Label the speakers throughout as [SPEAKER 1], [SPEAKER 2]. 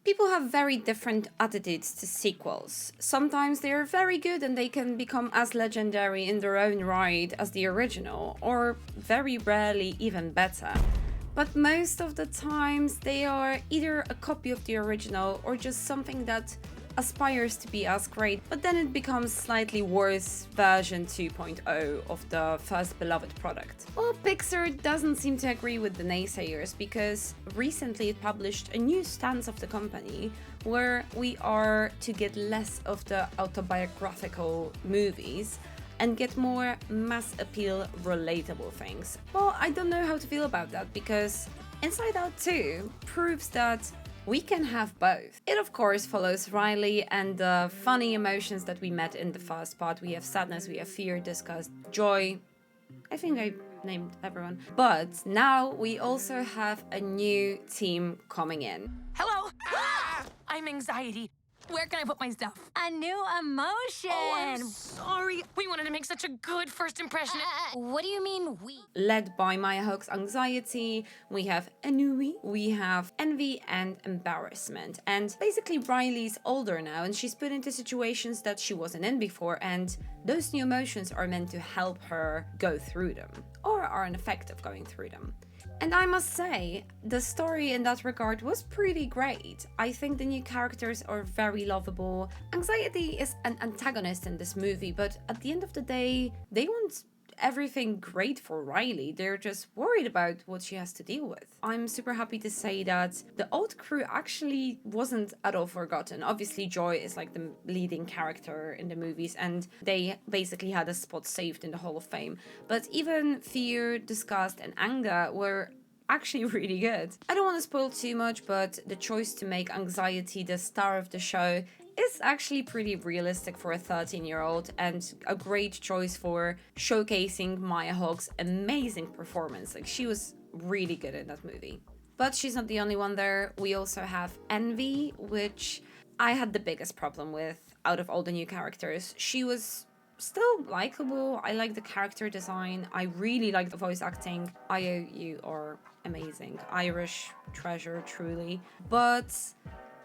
[SPEAKER 1] People have very different attitudes to sequels. Sometimes they are very good and they can become as legendary in their own right as the original, or very rarely even better. But most of the times they are either a copy of the original or just something that aspires to be as great, but then it becomes slightly worse version 2.0 of the first beloved product. Well, Pixar doesn't seem to agree with the naysayers because recently it published a new stance of the company where we are to get less of the autobiographical movies and get more mass appeal relatable things. Well, I don't know how to feel about that because Inside Out 2 proves that we can have both. It of course follows Riley and the funny emotions that we met in the first part. We have sadness, we have fear, disgust, joy. I think I named everyone. But now we also have a new team coming in.
[SPEAKER 2] Hello! I'm Anxiety. Where can I put my stuff?
[SPEAKER 3] A new emotion.
[SPEAKER 2] Oh, I'm sorry. We wanted to make such a good first impression.
[SPEAKER 3] What do you mean we?
[SPEAKER 1] Led by Maya Hawke's Anxiety, we have Ennui, we have Envy and Embarrassment. And basically Riley's older now and she's put into situations that she wasn't in before, and those new emotions are meant to help her go through them, or are an effect of going through them. And I must say, the story in that regard was pretty great. I think the new characters are very lovable. Anxiety is an antagonist in this movie, but at the end of the day, they want everything great for Riley. They're just worried about what she has to deal with. I'm super happy to say that the old crew actually wasn't at all forgotten. Obviously, Joy is like the leading character in the movies, and they basically had a spot saved in the Hall of Fame. But even Fear, Disgust, and Anger were actually really good. I don't want to spoil too much, but the choice to make Anxiety the star of the show is actually pretty realistic for a 13-year-old and a great choice for showcasing Maya Hawke's amazing performance. Like, she was really good in that movie. But she's not the only one there. We also have Envy, which I had the biggest problem with out of all the new characters. She was still likable. I like the character design. I really like the voice acting. IO, you are amazing. Irish treasure, truly. But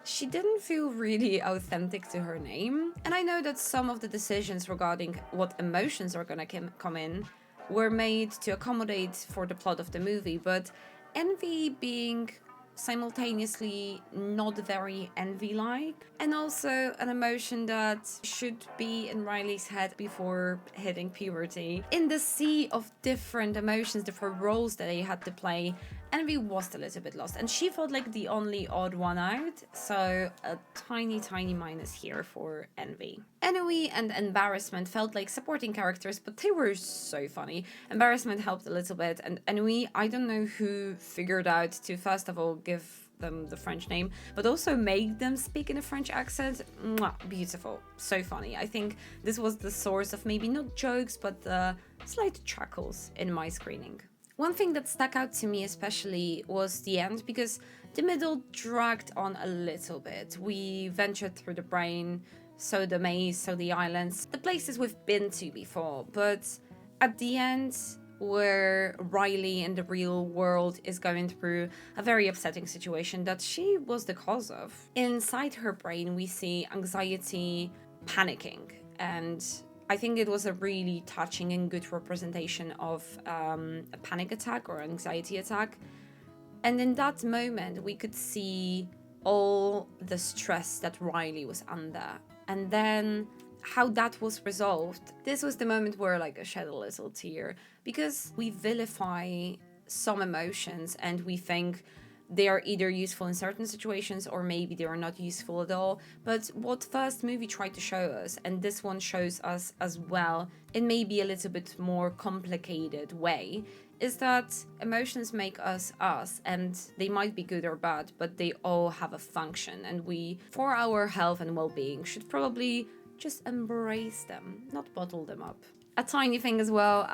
[SPEAKER 1] she didn't feel really authentic to her name. And I know that some of the decisions regarding what emotions are gonna come in were made to accommodate for the plot of the movie, but Envy being simultaneously not very Envy-like, and also an emotion that should be in Riley's head before hitting puberty. In the sea of different emotions, different roles that they had to play, Envy was a little bit lost, and she felt like the only odd one out, so a tiny minus here for Envy. Ennui and Embarrassment felt like supporting characters, but they were so funny. Embarrassment helped a little bit, and Ennui, I don't know who figured out to first of all give them the French name, but also make them speak in a French accent. Mwah, beautiful, so funny. I think this was the source of maybe not jokes, but slight chuckles in my screening. One thing that stuck out to me especially was the end, because the middle dragged on a little bit. We ventured through the brain, so the maze, so the islands, the places we've been to before, but at the end, where Riley in the real world is going through a very upsetting situation that she was the cause of. Inside her brain, we see Anxiety panicking, and I think it was a really touching and good representation of a panic attack or anxiety attack. And in that moment, we could see all the stress that Riley was under. And then how that was resolved. This was the moment where like I shed a little tear, because we vilify some emotions and we think they are either useful in certain situations or maybe they are not useful at all. But what first movie tried to show us, and this one shows us as well in maybe a little bit more complicated way, is that emotions make us us, and they might be good or bad, but they all have a function, and we, for our health and well-being, should probably just embrace them, not bottle them up. A tiny thing as well,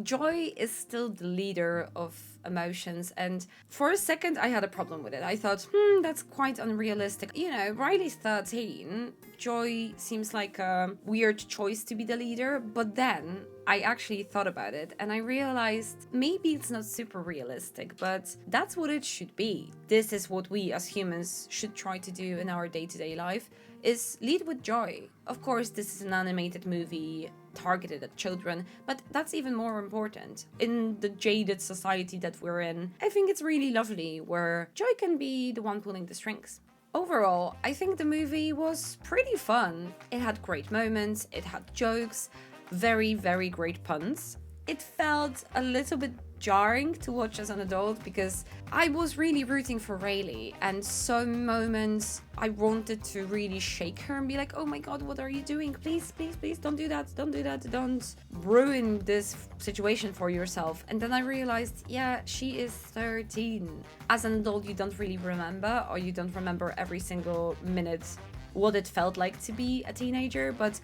[SPEAKER 1] Joy is still the leader of emotions, and for a second I had a problem with it. I thought, that's quite unrealistic. You know, Riley's 13. Joy seems like a weird choice to be the leader, but then I actually thought about it and I realized maybe it's not super realistic, but that's what it should be. This is what we as humans should try to do in our day-to-day life, is lead with joy. Of course, this is an animated movie targeted at children, but that's even more important. In the jaded society that we're in, I think it's really lovely where joy can be the one pulling the strings. Overall, I think the movie was pretty fun. It had great moments, it had jokes, very, very great puns. It felt a little bit jarring to watch as an adult because I was really rooting for Rayleigh, and some moments I wanted to really shake her and be like, oh my god, what are you doing? Please, please, please don't do that, don't do that, don't ruin this situation for yourself. And then I realized, yeah, she is 13. As an adult, you don't really remember, or you don't remember every single minute what it felt like to be a teenager, but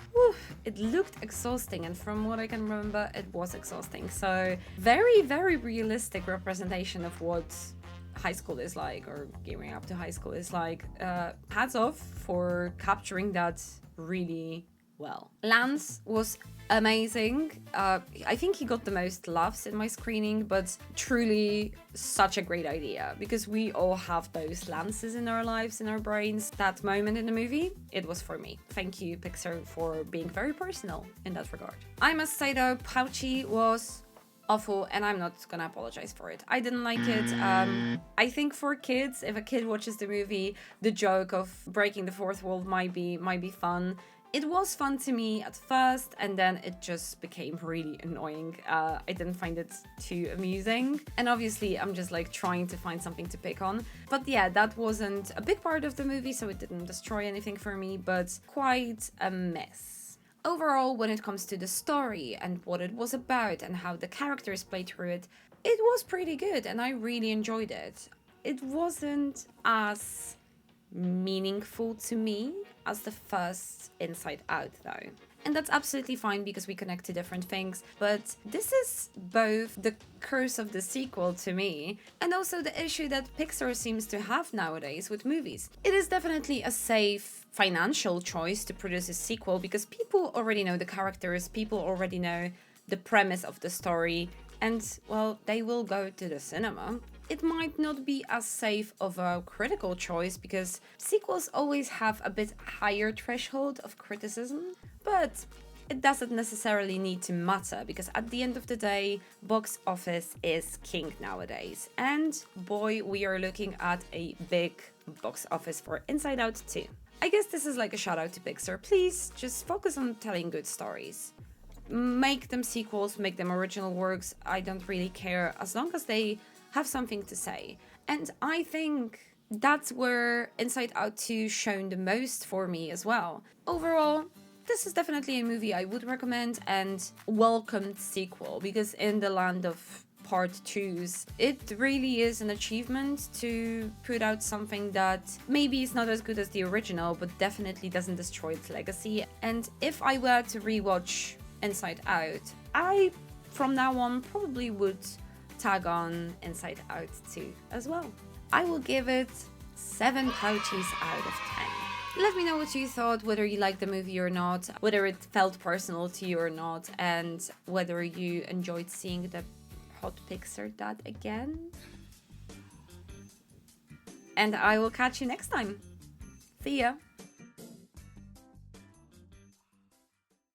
[SPEAKER 1] it looked exhausting, and from what I can remember, it was exhausting. So very, very realistic representation of what high school is like, or gearing up to high school is like. Hats off for capturing that really well. Lance was amazing. I think he got the most laughs in my screening, but truly such a great idea, because we all have those Lances in our lives, in our brains. That moment in the movie, it was for me. Thank you, Pixar, for being very personal in that regard. I must say though, Pouchy was awful, and I'm not gonna apologize for it. I didn't like it. I think for kids, if a kid watches the movie, the joke of breaking the fourth wall might be fun. It was fun to me at first, and then it just became really annoying. I didn't find it too amusing. And obviously, I'm just like trying to find something to pick on. But yeah, that wasn't a big part of the movie, so it didn't destroy anything for me, but quite a mess. Overall, when it comes to the story and what it was about and how the characters played through it, it was pretty good and I really enjoyed it. It wasn't as meaningful to me as the first Inside Out though. And that's absolutely fine because we connect to different things, but this is both the curse of the sequel to me and also the issue that Pixar seems to have nowadays with movies. It is definitely a safe financial choice to produce a sequel because people already know the characters, people already know the premise of the story, and well, they will go to the cinema. It might not be as safe of a critical choice because sequels always have a bit higher threshold of criticism, but it doesn't necessarily need to matter because at the end of the day, box office is king nowadays. And boy, we are looking at a big box office for Inside Out 2. I guess this is like a shout out to Pixar. Please just focus on telling good stories. Make them sequels, make them original works. I don't really care as long as they have something to say. And I think that's where Inside Out 2 shone the most for me as well. Overall, this is definitely a movie I would recommend and welcomed sequel, because in the land of part 2s, it really is an achievement to put out something that maybe is not as good as the original, but definitely doesn't destroy its legacy. And if I were to rewatch Inside Out, I, from now on, probably would tag on Inside Out 2 as well. I will give it 7 pouches out of 10. Let me know what you thought, whether you liked the movie or not, whether it felt personal to you or not, and whether you enjoyed seeing the hot Pixar dad again. And I will catch you next time. See ya!